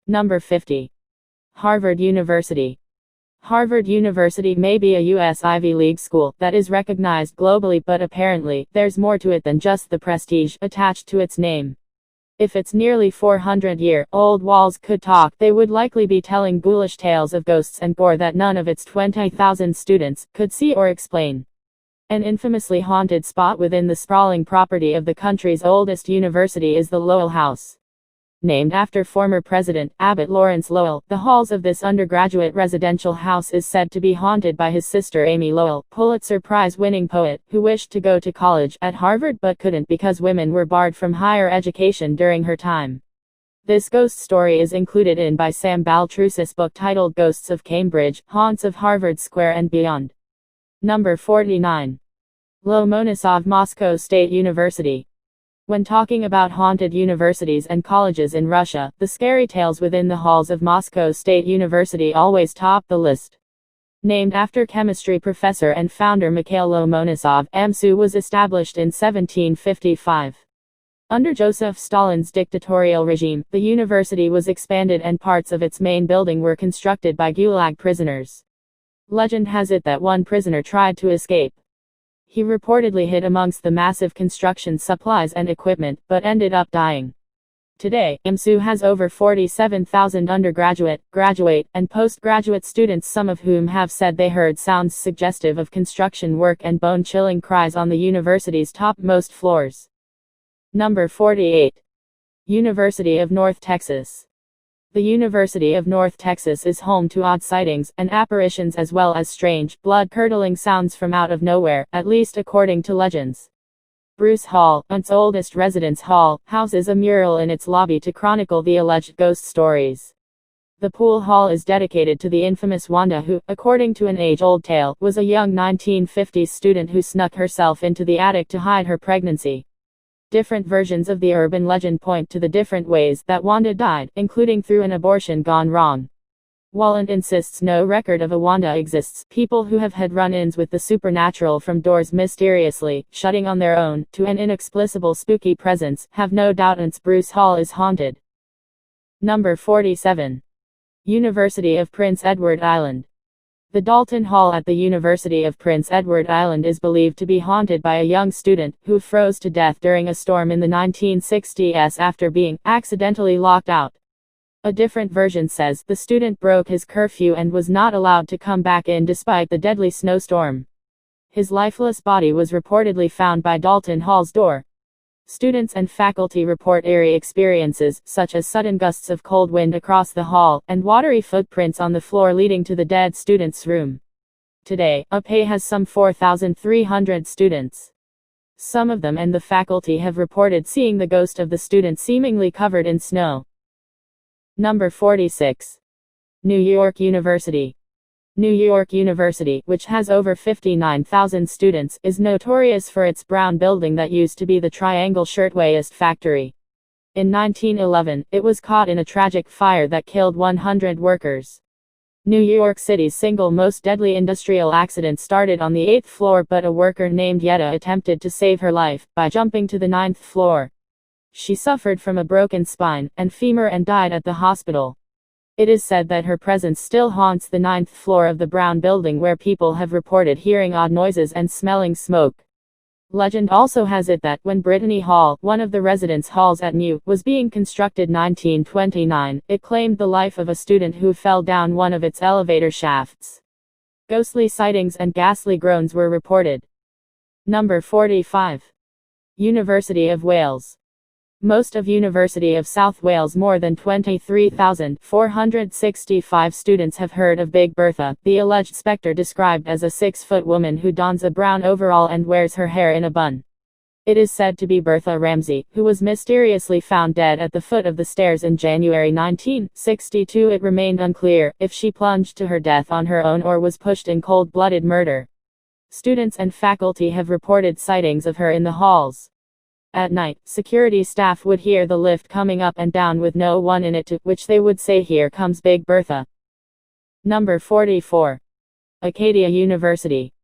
Number 50. Harvard University. Harvard University may be a U.S. Ivy League school that is recognized globally, but apparently, there's more to it than just the prestige attached to its name. If its nearly 400-year-old walls could talk, they would likely be telling ghoulish tales of ghosts and gore that none of its 20,000 students could see or explain. An infamously haunted spot within the sprawling property of the country's oldest university is the Lowell House. Named after former President Abbott Lawrence Lowell, the halls of this undergraduate residential house is said to be haunted by his sister Amy Lowell, Pulitzer Prize-winning poet, who wished to go to college at Harvard but couldn't because women were barred from higher education during her time. This ghost story is included in by Sam Baltrusis' book titled Ghosts of Cambridge, Haunts of Harvard Square and Beyond. Number 49. Lomonosov Moscow State University. When talking about haunted universities and colleges in Russia, the scary tales within the halls of Moscow State University always top the list. Named after chemistry professor and founder Mikhail Lomonosov, MSU was established in 1755. Under Joseph Stalin's dictatorial regime, the university was expanded and parts of its main building were constructed by Gulag prisoners. Legend has it that one prisoner tried to escape. He reportedly hid amongst the massive construction supplies and equipment, but ended up dying. Today, MSU has over 47,000 undergraduate, graduate, and postgraduate students, some of whom have said they heard sounds suggestive of construction work and bone-chilling cries on the university's topmost floors. Number 48. University of North Texas. The University of North Texas is home to odd sightings and apparitions as well as strange, blood-curdling sounds from out of nowhere, at least according to legends. Bruce Hall, its oldest residence hall, houses a mural in its lobby to chronicle the alleged ghost stories. The pool hall is dedicated to the infamous Wanda who, according to an age-old tale, was a young 1950s student who snuck herself into the attic to hide her pregnancy. Different versions of the urban legend point to the different ways that Wanda died, including through an abortion gone wrong. Walland insists no record of a Wanda exists. People who have had run-ins with the supernatural, from doors mysteriously shutting on their own to an inexplicable spooky presence, have no doubt Bruce Hall is haunted. Number 47. University of Prince Edward Island. The Dalton Hall at the University of Prince Edward Island is believed to be haunted by a young student who froze to death during a storm in the 1960s after being accidentally locked out. A different version says the student broke his curfew and was not allowed to come back in despite the deadly snowstorm. His lifeless body was reportedly found by Dalton Hall's door. Students and faculty report eerie experiences, such as sudden gusts of cold wind across the hall, and watery footprints on the floor leading to the dead student's room. Today, UPA has some 4,300 students. Some of them and the faculty have reported seeing the ghost of the student seemingly covered in snow. Number 46. New York University. New York University, which has over 59,000 students, is notorious for its brown building that used to be the Triangle Shirtwaist Factory. In 1911, it was caught in a tragic fire that killed 100 workers. New York City's single most deadly industrial accident started on the 8th floor, but a worker named Yetta attempted to save her life by jumping to the 9th floor. She suffered from a broken spine and femur and died at the hospital. It is said that her presence still haunts the 9th floor of the brown building, where people have reported hearing odd noises and smelling smoke. Legend also has it that when Brittany Hall, one of the residence halls at New, was being constructed 1929, it claimed the life of a student who fell down one of its elevator shafts. Ghostly sightings and ghastly groans were reported. Number 45. University of Wales. Most of University of South Wales' more than 23,465 students have heard of Big Bertha, the alleged spectre described as a 6-foot woman who dons a brown overall and wears her hair in a bun. It is said to be Bertha Ramsey, who was mysteriously found dead at the foot of the stairs in January 1962. It remained unclear if she plunged to her death on her own or was pushed in cold-blooded murder. Students and faculty have reported sightings of her in the halls. At night, security staff would hear the lift coming up and down with no one in it, to which they would say, "Here comes Big Bertha." Number 44. Acadia University.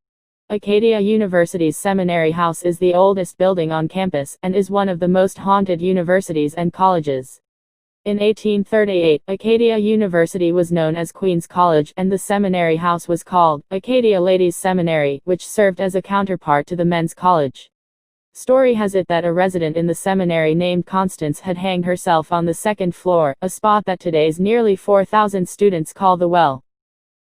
Acadia University's Seminary House is the oldest building on campus, and is one of the most haunted universities and colleges. In 1838, Acadia University was known as Queen's College, and the seminary house was called Acadia Ladies' Seminary, which served as a counterpart to the men's college. Story has it that a resident in the seminary named Constance had hanged herself on the second floor, a spot that today's nearly 4,000 students call the Well.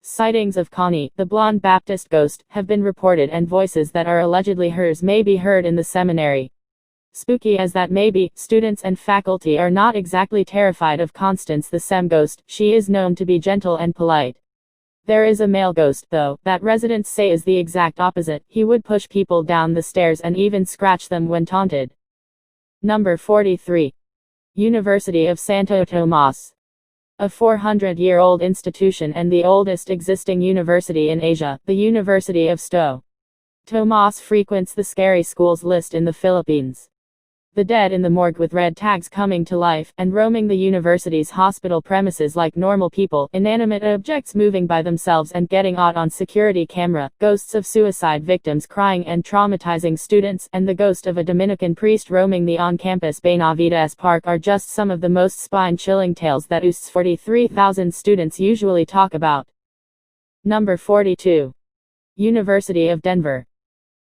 Sightings of Connie, the blonde Baptist ghost, have been reported, and voices that are allegedly hers may be heard in the seminary. Spooky as that may be, students and faculty are not exactly terrified of Constance the Sem ghost. She is known to be gentle and polite. There is a male ghost, though, that residents say is the exact opposite. He would push people down the stairs and even scratch them when taunted. Number 43. University of Santo Tomas. A 400-year-old institution and the oldest existing university in Asia, the University of Sto. Tomas frequents the scary schools list in the Philippines. The dead in the morgue with red tags coming to life, and roaming the university's hospital premises like normal people, inanimate objects moving by themselves and getting caught on security camera, ghosts of suicide victims crying and traumatizing students, and the ghost of a Dominican priest roaming the on-campus Benavides Park are just some of the most spine-chilling tales that UST's 43,000 students usually talk about. Number 42. University of Denver.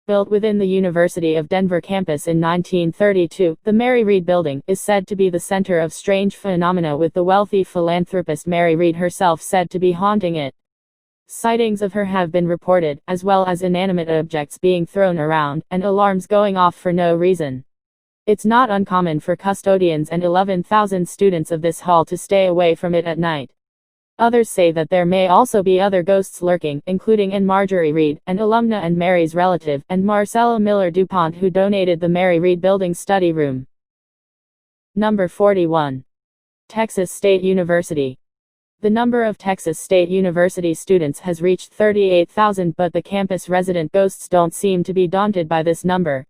Built within the University of Denver campus in 1932, the Mary Read Building is said to be the center of strange phenomena, with the wealthy philanthropist Mary Read herself said to be haunting it. Sightings of her have been reported, as well as inanimate objects being thrown around, and alarms going off for no reason. It's not uncommon for custodians and 11,000 students of this hall to stay away from it at night. Others say that there may also be other ghosts lurking, including Anne Marjorie Reed, an alumna and Mary's relative, and Marcella Miller DuPont, who donated the Mary Read Building's study room. Number 41. Texas State University. The number of Texas State University students has reached 38,000, but the campus resident ghosts don't seem to be daunted by this number.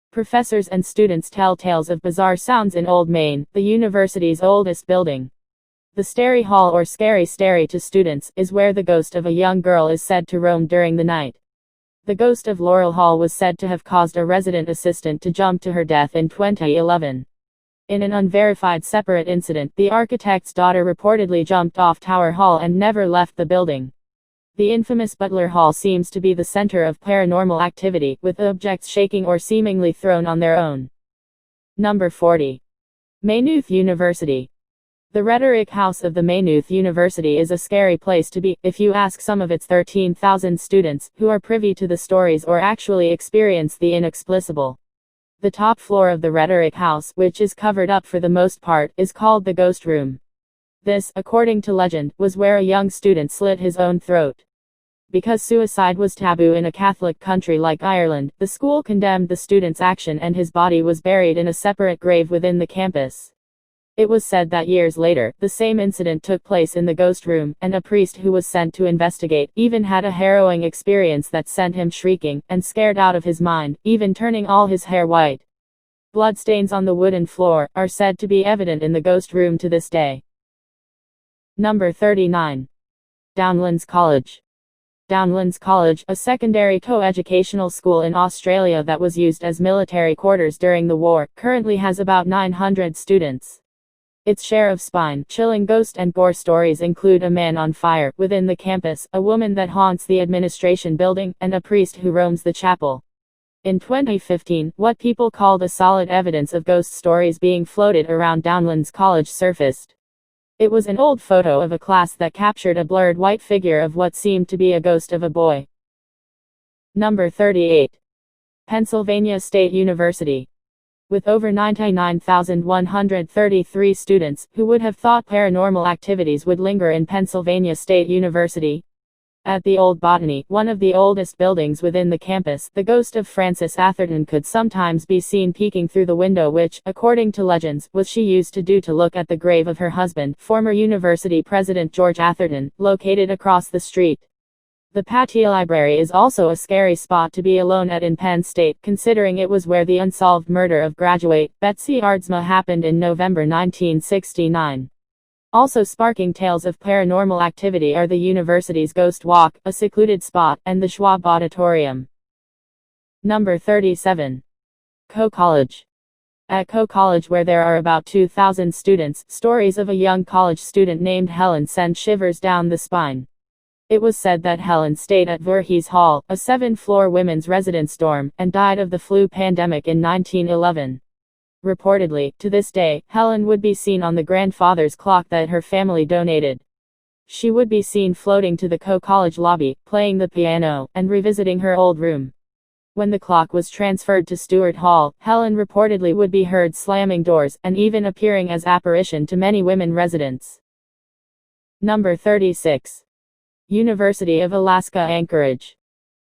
Professors and students tell tales of bizarre sounds in Old Main, the university's oldest building. The Starry Hall, or Scary Starry to students, is where the ghost of a young girl is said to roam during the night. The ghost of Laurel Hall was said to have caused a resident assistant to jump to her death in 2011. In an unverified separate incident, the architect's daughter reportedly jumped off Tower Hall and never left the building. The infamous Butler Hall seems to be the center of paranormal activity, with objects shaking or seemingly thrown on their own. Number 40. Maynooth University. The Rhetoric House of the Maynooth University is a scary place to be, if you ask some of its 13,000 students, who are privy to the stories or actually experience the inexplicable. The top floor of the Rhetoric House, which is covered up for the most part, is called the Ghost Room. This, according to legend, was where a young student slit his own throat. Because suicide was taboo in a Catholic country like Ireland, the school condemned the student's action and his body was buried in a separate grave within the campus. It was said that years later, the same incident took place in the ghost room, and a priest who was sent to investigate even had a harrowing experience that sent him shrieking and scared out of his mind, even turning all his hair white. Bloodstains on the wooden floor are said to be evident in the ghost room to this day. Number 39. Downlands College. Downlands College, a secondary co-educational school in Australia that was used as military quarters during the war, currently has about 900 students. Its share of spine-chilling ghost and gore stories include a man on fire within the campus, a woman that haunts the administration building, and a priest who roams the chapel. In 2015, what people called a solid evidence of ghost stories being floated around Downlands College surfaced. It was an old photo of a class that captured a blurred white figure of what seemed to be a ghost of a boy. Number 38. Pennsylvania State University. With over 99,133 students, who would have thought paranormal activities would linger in Pennsylvania State University? At the Old Botany, one of the oldest buildings within the campus, the ghost of Frances Atherton could sometimes be seen peeking through the window which, according to legends, was she used to do to look at the grave of her husband, former university president George Atherton, located across the street. The Patty Library is also a scary spot to be alone at in Penn State, considering it was where the unsolved murder of graduate Betsy Aardsma happened in November 1969. Also sparking tales of paranormal activity are the university's Ghost Walk, a secluded spot, and the Schwab Auditorium. Number 37. Coe College. At College, where there are about 2,000 students, stories of a young college student named Helen send shivers down the spine. It was said that Helen stayed at Voorhees Hall, a 7-floor women's residence dorm, and died of the flu pandemic in 1911. Reportedly, to this day, Helen would be seen on the grandfather's clock that her family donated. She would be seen floating to the College lobby, playing the piano, and revisiting her old room. When the clock was transferred to Stuart Hall, Helen reportedly would be heard slamming doors, and even appearing as apparition to many women residents. Number 36. University of Alaska Anchorage.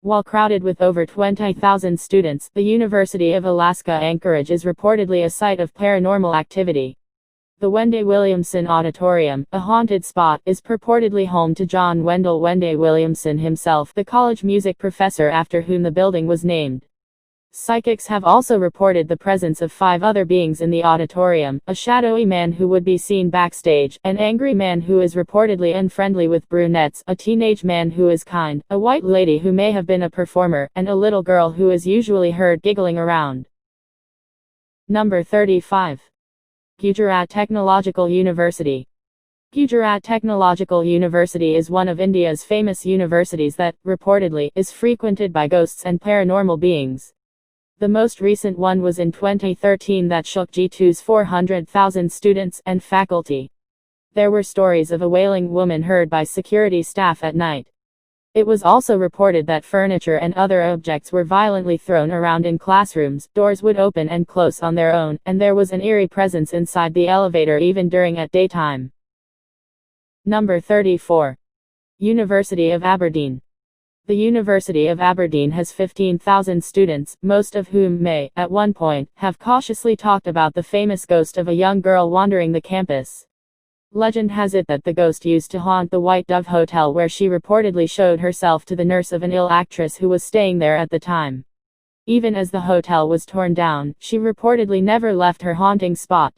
While crowded with over 20,000 students, the University of Alaska Anchorage is reportedly a site of paranormal activity. The Wendy Williamson Auditorium, a haunted spot, is purportedly home to John Wendell Wendy Williamson himself, the college music professor after whom the building was named. Psychics have also reported the presence of 5 other beings in the auditorium: a shadowy man who would be seen backstage, an angry man who is reportedly unfriendly with brunettes, a teenage man who is kind, a white lady who may have been a performer, and a little girl who is usually heard giggling around. Number 35. Gujarat Technological University. Gujarat Technological University is one of India's famous universities that, reportedly, is frequented by ghosts and paranormal beings. The most recent one was in 2013 that shook G2's 400,000 students and faculty. There were stories of a wailing woman heard by security staff at night. It was also reported that furniture and other objects were violently thrown around in classrooms, doors would open and close on their own, and there was an eerie presence inside the elevator even during at daytime. Number 34. University of Aberdeen. The University of Aberdeen has 15,000 students, most of whom may, at one point, have cautiously talked about the famous ghost of a young girl wandering the campus. Legend has it that the ghost used to haunt the White Dove Hotel, where she reportedly showed herself to the nurse of an ill actress who was staying there at the time. Even as the hotel was torn down, she reportedly never left her haunting spot.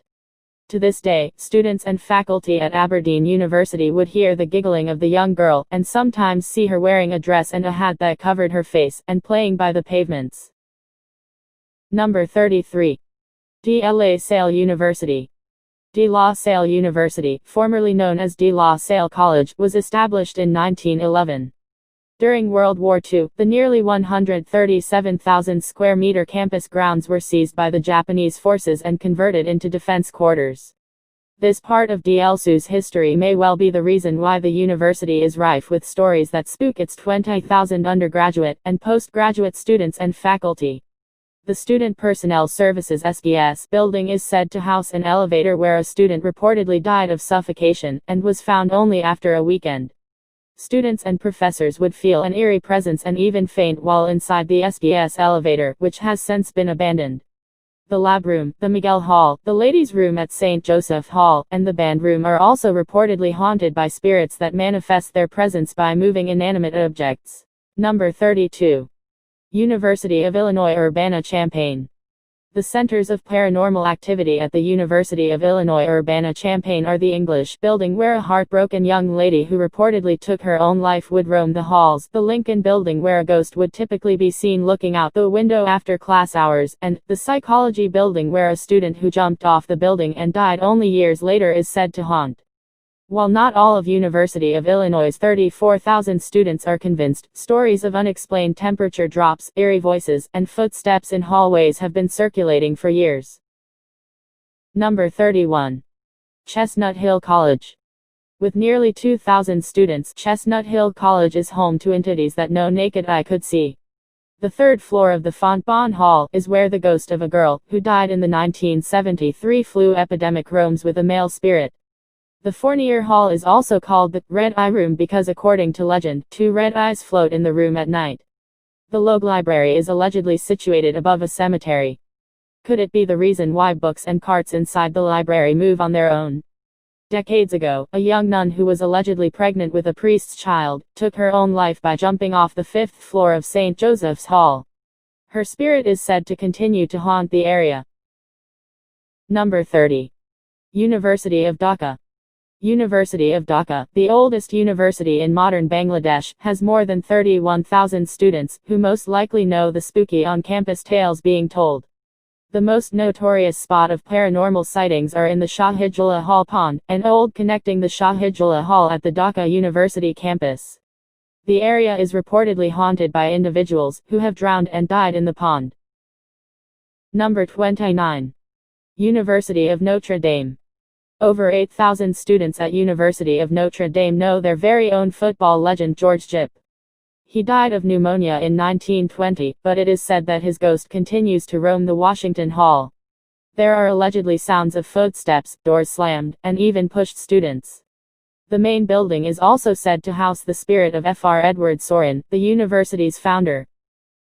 To this day, students and faculty at Aberdeen University would hear the giggling of the young girl, and sometimes see her wearing a dress and a hat that covered her face, and playing by the pavements. Number 33. De La Salle University. De La Salle University, formerly known as De La Salle College, was established in 1911. During World War II, the nearly 137,000 square meter campus grounds were seized by the Japanese forces and converted into defense quarters. This part of DLSU's history may well be the reason why the university is rife with stories that spook its 20,000 undergraduate and postgraduate students and faculty. The Student Personnel Services SDS building is said to house an elevator where a student reportedly died of suffocation, and was found only after a weekend. Students and professors would feel an eerie presence and even faint while inside the SDS elevator, which has since been abandoned. The lab room, the Miguel Hall, the ladies' room at St. Joseph Hall, and the band room are also reportedly haunted by spirits that manifest their presence by moving inanimate objects. Number 32. University of Illinois Urbana-Champaign. The centers of paranormal activity at the University of Illinois Urbana-Champaign are the English Building, where a heartbroken young lady who reportedly took her own life would roam the halls, the Lincoln Building, where a ghost would typically be seen looking out the window after class hours, and the Psychology Building, where a student who jumped off the building and died only years later is said to haunt. While not all of University of Illinois' 34,000 students are convinced, stories of unexplained temperature drops, eerie voices, and footsteps in hallways have been circulating for years. Number 31. Chestnut Hill College. With nearly 2,000 students, Chestnut Hill College is home to entities that no naked eye could see. The third floor of the Fontbonne Hall is where the ghost of a girl, who died in the 1973 flu epidemic, roams with a male spirit. The Fournier Hall is also called the Red Eye Room because, according to legend, 2 red eyes float in the room at night. The Logue Library is allegedly situated above a cemetery. Could it be the reason why books and carts inside the library move on their own? Decades ago, a young nun who was allegedly pregnant with a priest's child, took her own life by jumping off the 5th floor of St. Joseph's Hall. Her spirit is said to continue to haunt the area. Number 30. University of Dhaka. University of Dhaka, the oldest university in modern Bangladesh, has more than 31,000 students, who most likely know the spooky on-campus tales being told. The most notorious spot of paranormal sightings are in the Shahidullah Hall Pond, an old connecting the Shahidullah Hall at the Dhaka University campus. The area is reportedly haunted by individuals who have drowned and died in the pond. Number 29. University of Notre Dame. Over 8,000 students at University of Notre Dame know their very own football legend George Gipp. He died of pneumonia in 1920, but it is said that his ghost continues to roam the Washington Hall. There are allegedly sounds of footsteps, doors slammed, and even pushed students. The main building is also said to house the spirit of Fr. Edward Sorin, the university's founder.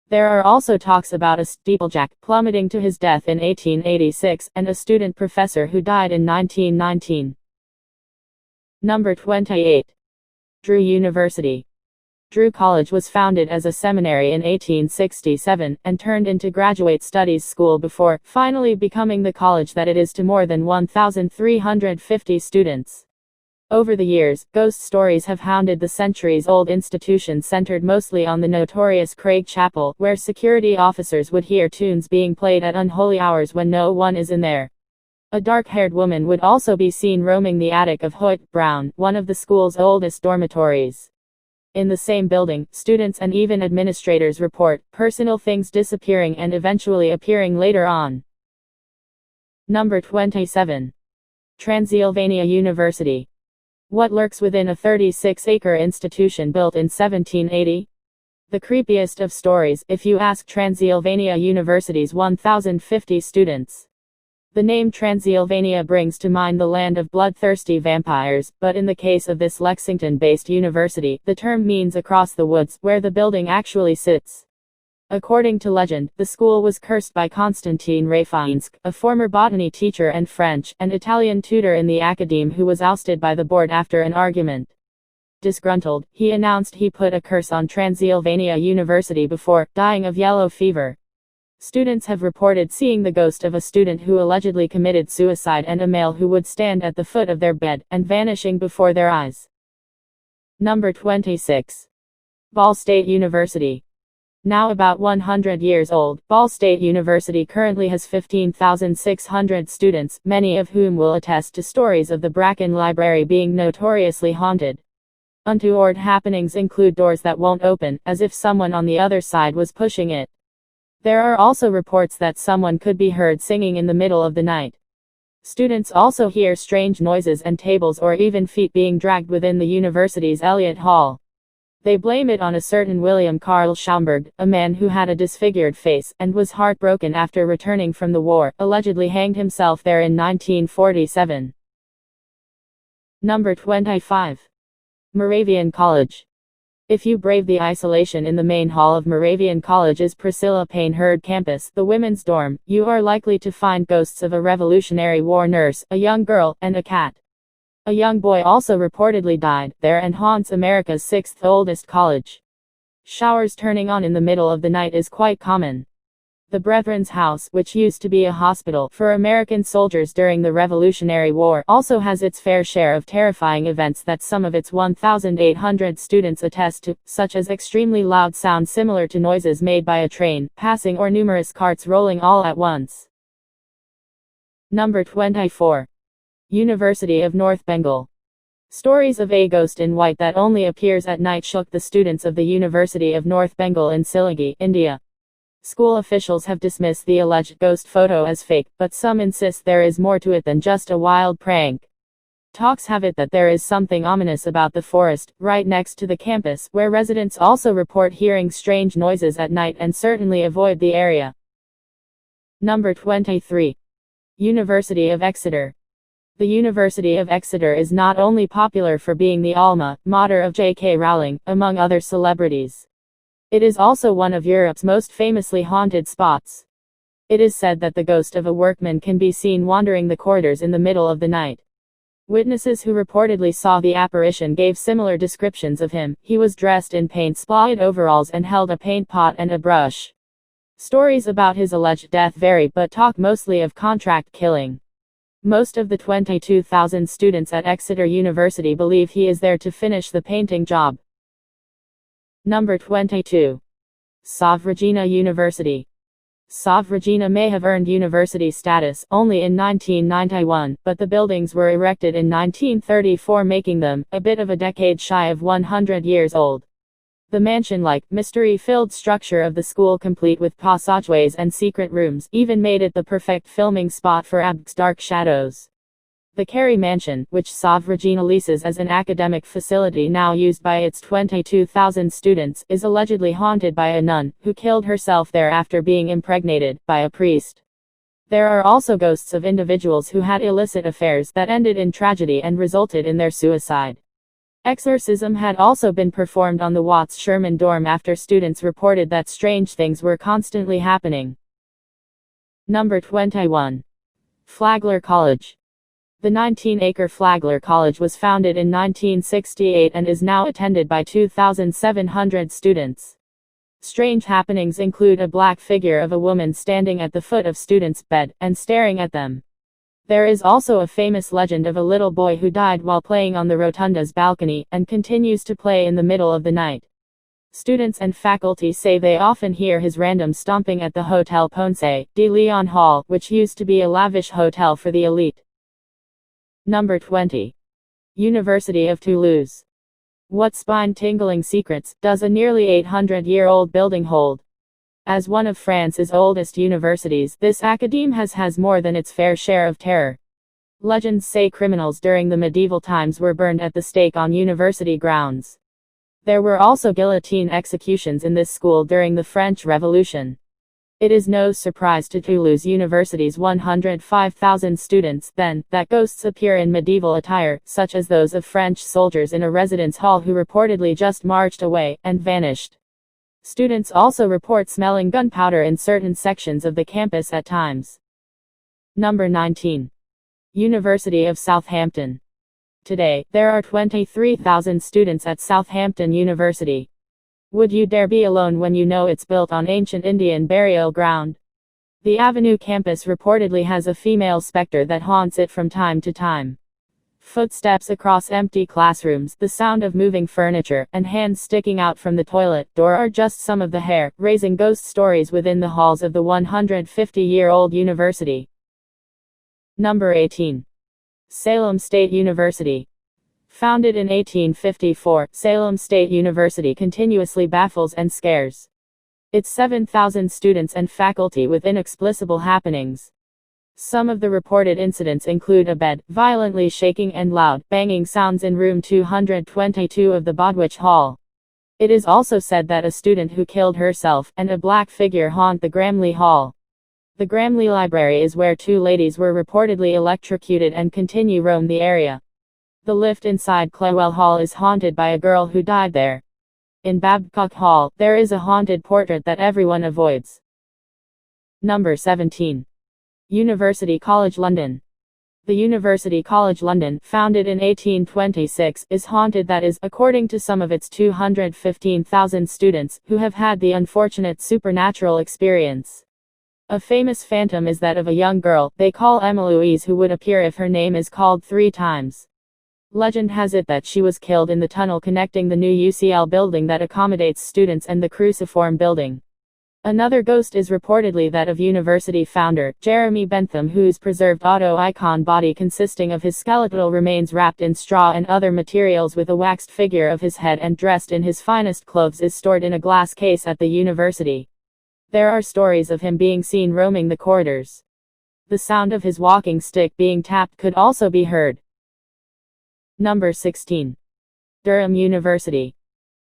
There are also talks about a steeplejack plummeting to his death in 1886, and a student professor who died in 1919. Number 28. Drew University. Drew College was founded as a seminary in 1867, and turned into graduate studies school before finally becoming the college that it is to more than 1,350 students. Over the years, ghost stories have hounded the centuries-old institution centered mostly on the notorious Craig Chapel, where security officers would hear tunes being played at unholy hours when no one is in there. A dark-haired woman would also be seen roaming the attic of Hoyt Brown, one of the school's oldest dormitories. In the same building, students and even administrators report personal things disappearing and eventually appearing later on. Number 27. Transylvania University. What lurks within a 36-acre institution built in 1780? The creepiest of stories, if you ask Transylvania University's 1,050 students. The name Transylvania brings to mind the land of bloodthirsty vampires, but in the case of this Lexington-based university, the term means across the woods, where the building actually sits. According to legend, the school was cursed by Constantine Rafinesque, a former botany teacher and French and Italian tutor in the academe who was ousted by the board after an argument. Disgruntled, he announced he put a curse on Transylvania University before dying of yellow fever. Students have reported seeing the ghost of a student who allegedly committed suicide and a male who would stand at the foot of their bed and vanishing before their eyes. Number 26. Ball State University. Now about 100 years old, Ball State University currently has 15,600 students, many of whom will attest to stories of the Bracken Library being notoriously haunted. Untoward happenings include doors that won't open, as if someone on the other side was pushing it. There are also reports that someone could be heard singing in the middle of the night. Students also hear strange noises and tables or even feet being dragged within the university's Elliott Hall. They blame it on a certain William Carl Schaumburg, a man who had a disfigured face, and was heartbroken after returning from the war, allegedly hanged himself there in 1947. Number 25. Moravian College. If you brave the isolation in the main hall of Moravian College's Priscilla Payne Hurd campus, the women's dorm, you are likely to find ghosts of a Revolutionary War nurse, a young girl, and a cat. A young boy also reportedly died there and haunts America's sixth oldest college. Showers turning on in the middle of the night is quite common. The Brethren's House, which used to be a hospital for American soldiers during the Revolutionary War, also has its fair share of terrifying events that some of its 1,800 students attest to, such as extremely loud sounds similar to noises made by a train passing or numerous carts rolling all at once. Number 24. University of North Bengal. Stories of a ghost in white that only appears at night shook the students of the University of North Bengal in Siliguri, India. School officials have dismissed the alleged ghost photo as fake, but some insist there is more to it than just a wild prank. Talks have it that there is something ominous about the forest, right next to the campus, where residents also report hearing strange noises at night and certainly avoid the area. Number 23. University of Exeter. The University of Exeter is not only popular for being the alma mater of J.K. Rowling, among other celebrities. It is also one of Europe's most famously haunted spots. It is said that the ghost of a workman can be seen wandering the corridors in the middle of the night. Witnesses who reportedly saw the apparition gave similar descriptions of him. He was dressed in paint-spotted overalls and held a paint pot and a brush. Stories about his alleged death vary but talk mostly of contract killing. Most of the 22,000 students at Exeter University believe he is there to finish the painting job. Number 22. Regina University. SOV Regina may have earned university status only in 1991, but the buildings were erected in 1934, making them a bit of a decade shy of 100 years old. The mansion-like, mystery-filled structure of the school, complete with passageways and secret rooms, even made it the perfect filming spot for ABC's Dark Shadows. The Carey Mansion, which SOV Regina leases as an academic facility now used by its 22,000 students, is allegedly haunted by a nun, who killed herself there after being impregnated by a priest. There are also ghosts of individuals who had illicit affairs that ended in tragedy and resulted in their suicide. Exorcism had also been performed on the Watts-Sherman dorm after students reported that strange things were constantly happening. Number 21. Flagler College. The 19-acre Flagler College was founded in 1968 and is now attended by 2,700 students. Strange happenings include a black figure of a woman standing at the foot of students' bed and staring at them. There is also a famous legend of a little boy who died while playing on the rotunda's balcony, and continues to play in the middle of the night. Students and faculty say they often hear his random stomping at the Hotel Ponce de Leon Hall, which used to be a lavish hotel for the elite. Number 20. University of Toulouse. What spine-tingling secrets does a nearly 800-year-old building hold? As one of France's oldest universities, this academe has more than its fair share of terror. Legends say criminals during the medieval times were burned at the stake on university grounds. There were also guillotine executions in this school during the French Revolution. It is no surprise to Toulouse University's 105,000 students, then, that ghosts appear in medieval attire, such as those of French soldiers in a residence hall who reportedly just marched away and vanished. Students also report smelling gunpowder in certain sections of the campus at times. Number 19. University of Southampton. Today, there are 23,000 students at Southampton University. Would you dare be alone when you know it's built on ancient Indian burial ground? The Avenue campus reportedly has a female specter that haunts it from time to time. Footsteps across empty classrooms, the sound of moving furniture, and hands sticking out from the toilet door are just some of the hair-raising ghost stories within the halls of the 150-year-old university. Number 18. Salem State University. Founded in 1854, Salem State University continuously baffles and scares its 7,000 students and faculty with inexplicable happenings. Some of the reported incidents include a bed violently shaking and loud banging sounds in room 222 of the Bodwich Hall. It is also said that a student who killed herself and a black figure haunt the Gramley Hall. The Gramley Library is where two ladies were reportedly electrocuted and continue roam the area. The lift inside Clewell Hall is haunted by a girl who died there. In Babcock Hall, there is a haunted portrait that everyone avoids. Number 17. University College London. The University College London, founded in 1826, is haunted, that is, according to some of its 215,000 students, who have had the unfortunate supernatural experience. A famous phantom is that of a young girl they call Emma Louise, who would appear if her name is called 3 times. Legend has it that she was killed in the tunnel connecting the new UCL building that accommodates students and the Cruciform building. Another ghost is reportedly that of university founder Jeremy Bentham, whose preserved auto-icon body, consisting of his skeletal remains wrapped in straw and other materials with a waxed figure of his head and dressed in his finest clothes, is stored in a glass case at the university. There are stories of him being seen roaming the corridors. The sound of his walking stick being tapped could also be heard. Number 16. Durham University.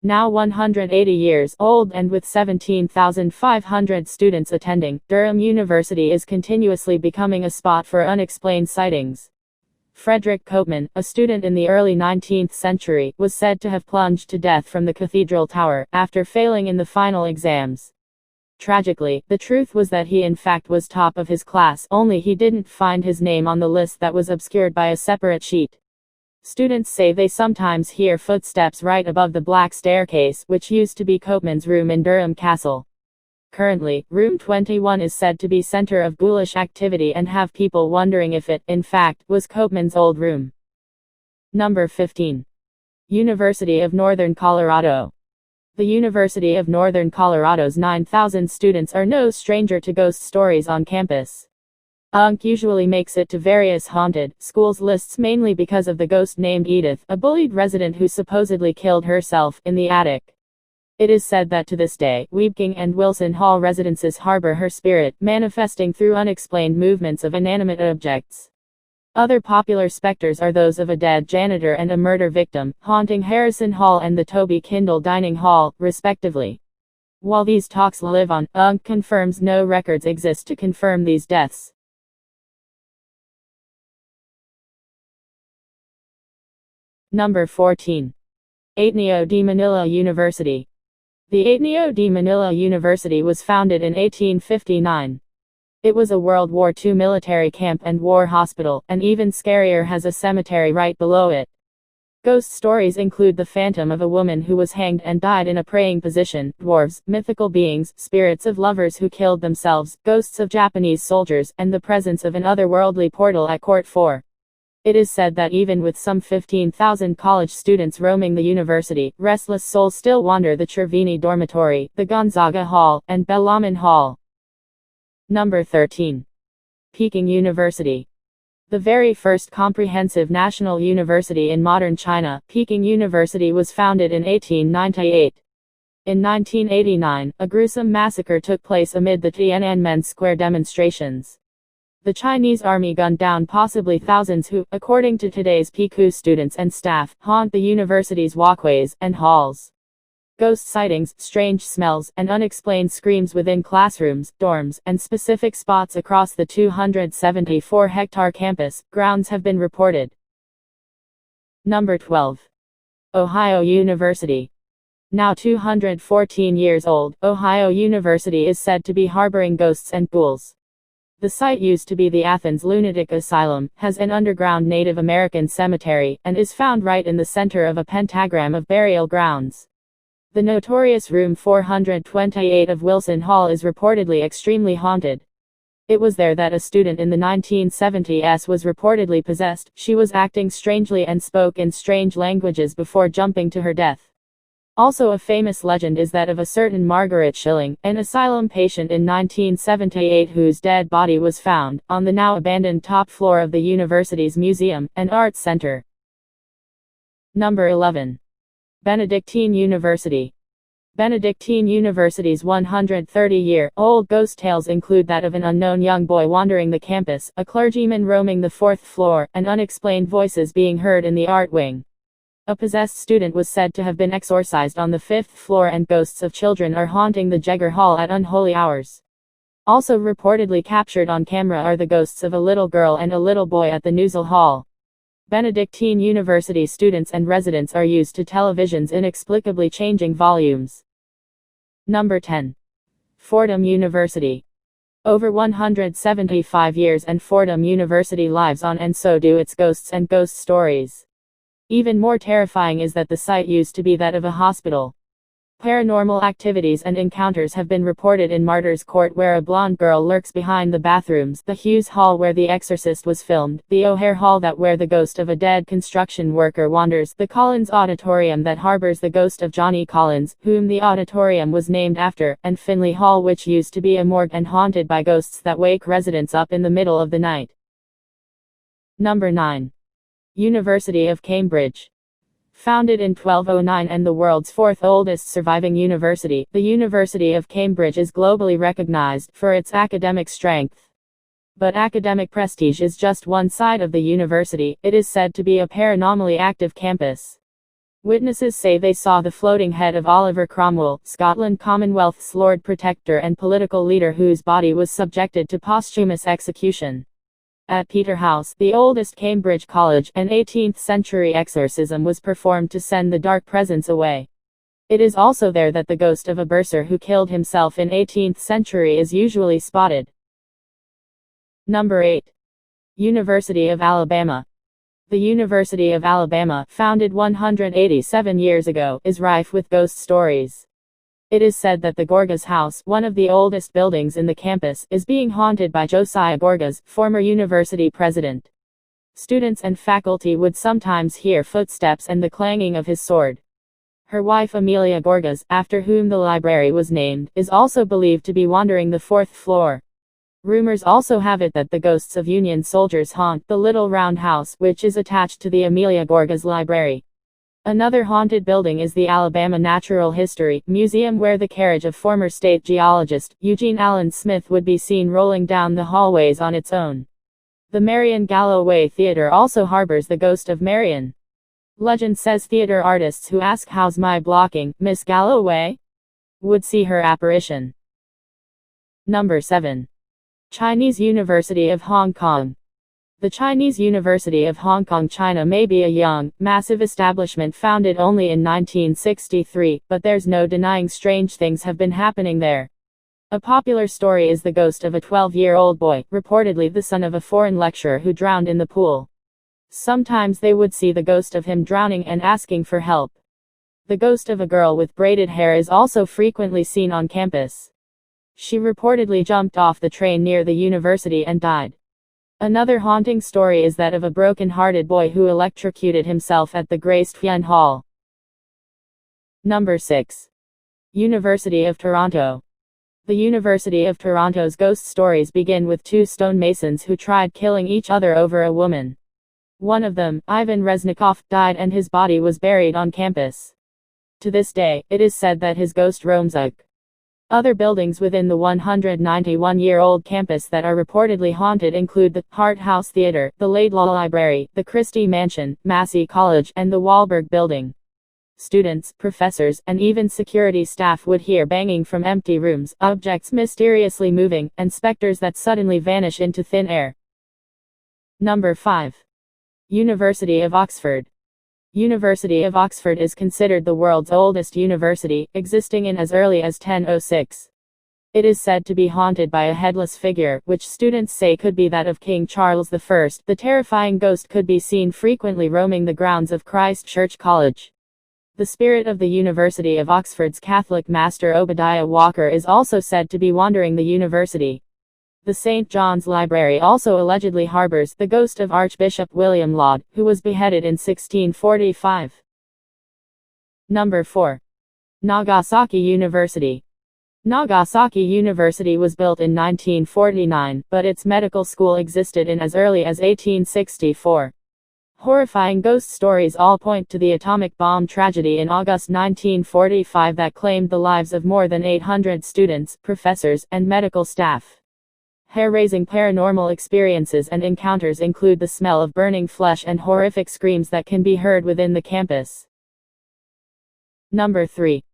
Now 180 years old and with 17,500 students attending, Durham University is continuously becoming a spot for unexplained sightings. Frederick Copeman, a student in the early 19th century, was said to have plunged to death from the cathedral tower after failing in the final exams. Tragically, the truth was that he in fact was top of his class, only he didn't find his name on the list that was obscured by a separate sheet. Students say they sometimes hear footsteps right above the black staircase, which used to be Copeman's room in Durham Castle. Currently, room 21 is said to be center of ghoulish activity and have people wondering if it, in fact, was Copeman's old room. Number 15. University of Northern Colorado. The University of Northern Colorado's 9,000 students are no stranger to ghost stories on campus. UNC usually makes it to various haunted schools lists mainly because of the ghost named Edith, a bullied resident who supposedly killed herself in the attic. It is said that to this day, Weepking and Wilson Hall residences harbor her spirit, manifesting through unexplained movements of inanimate objects. Other popular specters are those of a dead janitor and a murder victim, haunting Harrison Hall and the Toby Kindle Dining Hall, respectively. While these talks live on, UNC confirms no records exist to confirm these deaths. Number 14. Ateneo de Manila University. The Ateneo de Manila University was founded in 1859. It was a World War II military camp and war hospital, and even scarier has a cemetery right below it. Ghost stories include the phantom of a woman who was hanged and died in a praying position, dwarves, mythical beings, spirits of lovers who killed themselves, ghosts of Japanese soldiers, and the presence of an otherworldly portal at Court 4. It is said that even with some 15,000 college students roaming the university, restless souls still wander the Trevini Dormitory, the Gonzaga Hall, and Bellarmine Hall. Number 13. Peking University. The very first comprehensive national university in modern China, Peking University was founded in 1898. In 1989, a gruesome massacre took place amid the Tiananmen Square demonstrations. The Chinese army gunned down possibly thousands who, according to today's PQ students and staff, haunt the university's walkways and halls. Ghost sightings, strange smells, and unexplained screams within classrooms, dorms, and specific spots across the 274-hectare campus grounds have been reported. Number 12. Ohio University. Now 214 years old, Ohio University is said to be harboring ghosts and ghouls. The site used to be the Athens Lunatic Asylum, has an underground Native American cemetery, and is found right in the center of a pentagram of burial grounds. The notorious Room 428 of Wilson Hall is reportedly extremely haunted. It was there that a student in the 1970s was reportedly possessed. She was acting strangely and spoke in strange languages before jumping to her death. Also a famous legend is that of a certain Margaret Schilling, an asylum patient in 1978 whose dead body was found on the now abandoned top floor of the university's museum and arts center. Number 11. Benedictine University. Benedictine University's 130-year-old ghost tales include that of an unknown young boy wandering the campus, a clergyman roaming the fourth floor, and unexplained voices being heard in the art wing. A possessed student was said to have been exorcised on the fifth floor, and ghosts of children are haunting the Jagger Hall at unholy hours. Also reportedly captured on camera are the ghosts of a little girl and a little boy at the Newsel Hall. Benedictine University students and residents are used to television's inexplicably changing volumes. Number 10. Fordham University. Over 175 years and Fordham University lives on, and so do its ghosts and ghost stories. Even more terrifying is that the site used to be that of a hospital. Paranormal activities and encounters have been reported in Martyrs Court, where a blonde girl lurks behind the bathrooms, the Hughes Hall where The Exorcist was filmed, the O'Hare Hall that where the ghost of a dead construction worker wanders, the Collins Auditorium that harbors the ghost of Johnny Collins, whom the auditorium was named after, and Finley Hall, which used to be a morgue and haunted by ghosts that wake residents up in the middle of the night. Number 9. University of Cambridge. Founded in 1209 and the world's fourth oldest surviving university, the University of Cambridge is globally recognized for its academic strength. But academic prestige is just one side of the university. It is said to be a paranormally active campus. Witnesses say they saw the floating head of Oliver Cromwell, Scotland Commonwealth's Lord Protector and political leader, whose body was subjected to posthumous execution. At Peterhouse, the oldest Cambridge college, an 18th-century exorcism was performed to send the dark presence away. It is also there that the ghost of a bursar who killed himself in 18th century is usually spotted. Number 8. University of Alabama. The University of Alabama, founded 187 years ago, is rife with ghost stories. It is said that the Gorgas House, one of the oldest buildings in the campus, is being haunted by Josiah Gorgas, former university president. Students and faculty would sometimes hear footsteps and the clanging of his sword. Her wife Amelia Gorgas, after whom the library was named, is also believed to be wandering the fourth floor. Rumors also have it that the ghosts of Union soldiers haunt the little round house, which is attached to the Amelia Gorgas Library. Another haunted building is the Alabama Natural History Museum, where the carriage of former state geologist Eugene Allen Smith would be seen rolling down the hallways on its own. The Marion Galloway Theater also harbors the ghost of Marion. Legend says theater artists who ask "How's my blocking, Miss Galloway?" would see her apparition. Number 7. Chinese University of Hong Kong. The Chinese University of Hong Kong, China may be a young, massive establishment founded only in 1963, but there's no denying strange things have been happening there. A popular story is the ghost of a 12-year-old boy, reportedly the son of a foreign lecturer who drowned in the pool. Sometimes they would see the ghost of him drowning and asking for help. The ghost of a girl with braided hair is also frequently seen on campus. She reportedly jumped off the train near the university and died. Another haunting story is that of a broken-hearted boy who electrocuted himself at the Grace Tien Hall. Number 6. University of Toronto. The University of Toronto's ghost stories begin with two stonemasons who tried killing each other over a woman. One of them, Ivan Resnikoff, died and his body was buried on campus. To this day, it is said that his ghost roams other buildings within the 191-year-old campus that are reportedly haunted include the Hart House Theater, the Laidlaw Library, the Christie Mansion, Massey College, and the Wahlberg Building. Students, professors, and even security staff would hear banging from empty rooms, objects mysteriously moving, and specters that suddenly vanish into thin air. Number 5. University of Oxford. University of Oxford is considered the world's oldest university, existing in as early as 1006. It is said to be haunted by a headless figure, which students say could be that of King Charles I. The terrifying ghost could be seen frequently roaming the grounds of Christ Church College. The spirit of the University of Oxford's Catholic master Obadiah Walker is also said to be wandering the university. The St. John's Library also allegedly harbors the ghost of Archbishop William Laud, who was beheaded in 1645. Number 4. Nagasaki University. Nagasaki University was built in 1949, but its medical school existed in as early as 1864. Horrifying ghost stories all point to the atomic bomb tragedy in August 1945 that claimed the lives of more than 800 students, professors, and medical staff. Hair-raising paranormal experiences and encounters include the smell of burning flesh and horrific screams that can be heard within the campus. Number 3.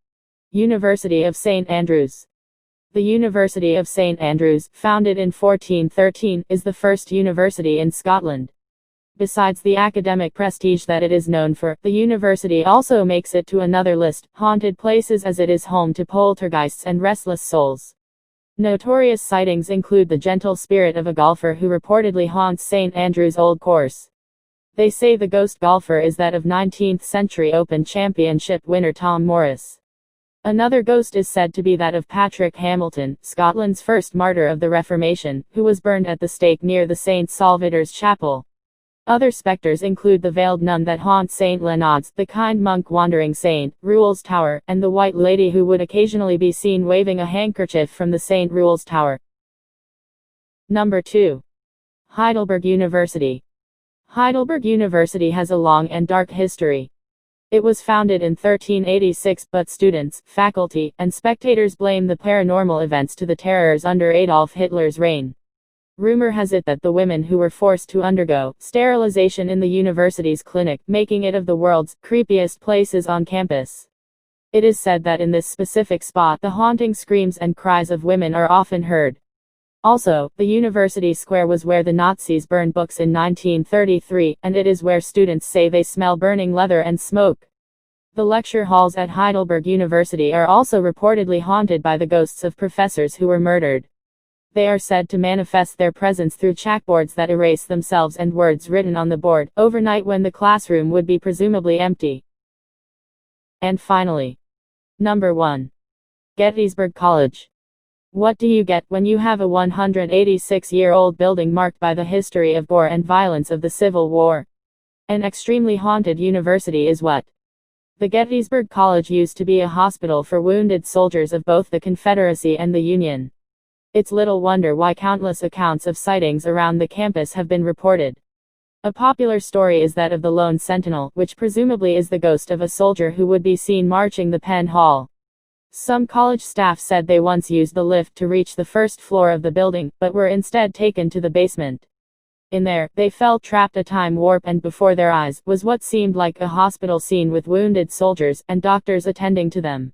University of St. Andrews. The University of St. Andrews, founded in 1413, is the first university in Scotland. Besides the academic prestige that it is known for, the university also makes it to another list, haunted places, as it is home to poltergeists and restless souls. Notorious sightings include the gentle spirit of a golfer who reportedly haunts St. Andrew's Old Course. They say the ghost golfer is that of 19th century Open Championship winner Tom Morris. Another ghost is said to be that of Patrick Hamilton, Scotland's first martyr of the Reformation, who was burned at the stake near the St. Salvator's Chapel. Other specters include the veiled nun that haunts St. Leonard's, the kind monk wandering St. Rule's Tower, and the white lady who would occasionally be seen waving a handkerchief from the St. Rule's Tower. Number 2. Heidelberg University. Heidelberg University has a long and dark history. It was founded in 1386, but students, faculty, and spectators blame the paranormal events to the terrors under Adolf Hitler's reign. Rumor has it that the women who were forced to undergo sterilization in the university's clinic, making it of the world's creepiest places on campus. It is said that in this specific spot the haunting screams and cries of women are often heard. Also, the university square was where the Nazis burned books in 1933, and it is where students say they smell burning leather and smoke. The lecture halls at Heidelberg University are also reportedly haunted by the ghosts of professors who were murdered. They are said to manifest their presence through chalkboards that erase themselves and words written on the board, overnight when the classroom would be presumably empty. And finally, number 1. Gettysburg College. What do you get when you have a 186-year-old building marked by the history of gore and violence of the Civil War? An extremely haunted university is what The Gettysburg College used to be a hospital for wounded soldiers of both the Confederacy and the Union. It's little wonder why countless accounts of sightings around the campus have been reported. A popular story is that of the lone sentinel, which presumably is the ghost of a soldier who would be seen marching the Penn Hall. Some college staff said they once used the lift to reach the first floor of the building, but were instead taken to the basement. In there, they felt trapped. A time warp, and before their eyes was what seemed like a hospital scene with wounded soldiers and doctors attending to them.